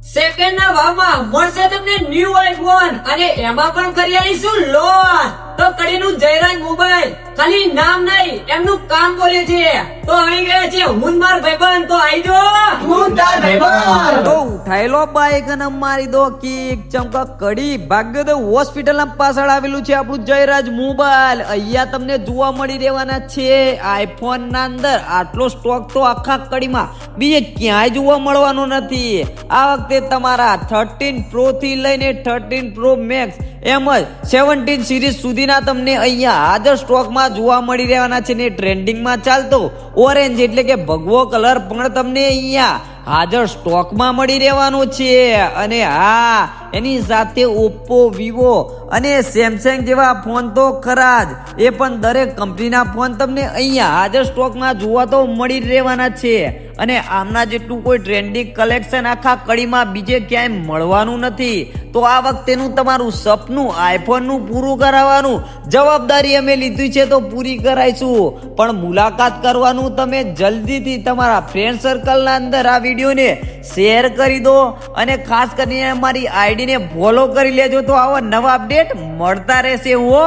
Second ના ભાવમાં મળશે તમને ન્યુ આઈફોન અને એમાં પણ કરી આવીશું લોન. તો કડીનું જયરાજ મોબાઈલ ખાલી નામ નહીં એમનું કામ બોલે છે. તો આવી ગયા છે હું માર ભાઈબંધ, તો આવી જો હું તાર ભાઈબંધ. તો ઉઠાયેલો બાઈક અને મારી દો કિક ચમકા કડી ભાગ્ય તો હોસ્પિટલ ના પાછળ આવેલું છે આપણું જયરાજ મોબાઈલ. અહીંયા તમને જોવા મળી રહેવાના છે આઈફોન ના અંદર આટલો સ્ટોક તો આખા કડીમાં બીજે ક્યાંય જોવા મળવાનો નથી. આ વખતે તમારા 13 પ્રો થી લઈને 13 પ્રો મેક્સ એમ જ 17 સિરીઝ સુધીના તમને અહીંયા હાજર સ્ટોકમાં જોવા મળી રહેવાના છે ને ટ્રેન્ડિંગમાં ચાલતો ઓરેન્જ એટલે કે ભગવો કલર પણ તમને અહીંયા હાજર સ્ટોકમાં મળી રહેવાનો છે. અને હા, એની સાથે ઓપ્પો, વિવો અને સેમસંગ જેવા ફોન તો ખરા જ, એ પણ દરેક કંપનીના ફોન તમને અહીંયા હાજર સ્ટોકમાં જોવા તો મળી રહેવાના છે. અને આમના જેટલું કોઈ ટ્રેન્ડિંગ કલેક્શન આખા કડીમાં બીજે ક્યાંય મળવાનું નથી. તો આ વખતેનું તમારું સપનું આઈફોનનું પૂરું કરાવવાનું જવાબદારી અમે લીધી છે, તો પૂરી કરાઈશું. પણ મુલાકાત કરવાનું તમે જલ્દીથી તમારા ફ્રેન્ડ સર્કલના અંદર આ વિડીયોને શેર કરી દો અને ખાસ કરીને અમારી આઈડીને ફોલો કરી લેજો. તો આવા નવા અપડેટ મળતા રહેશે હો.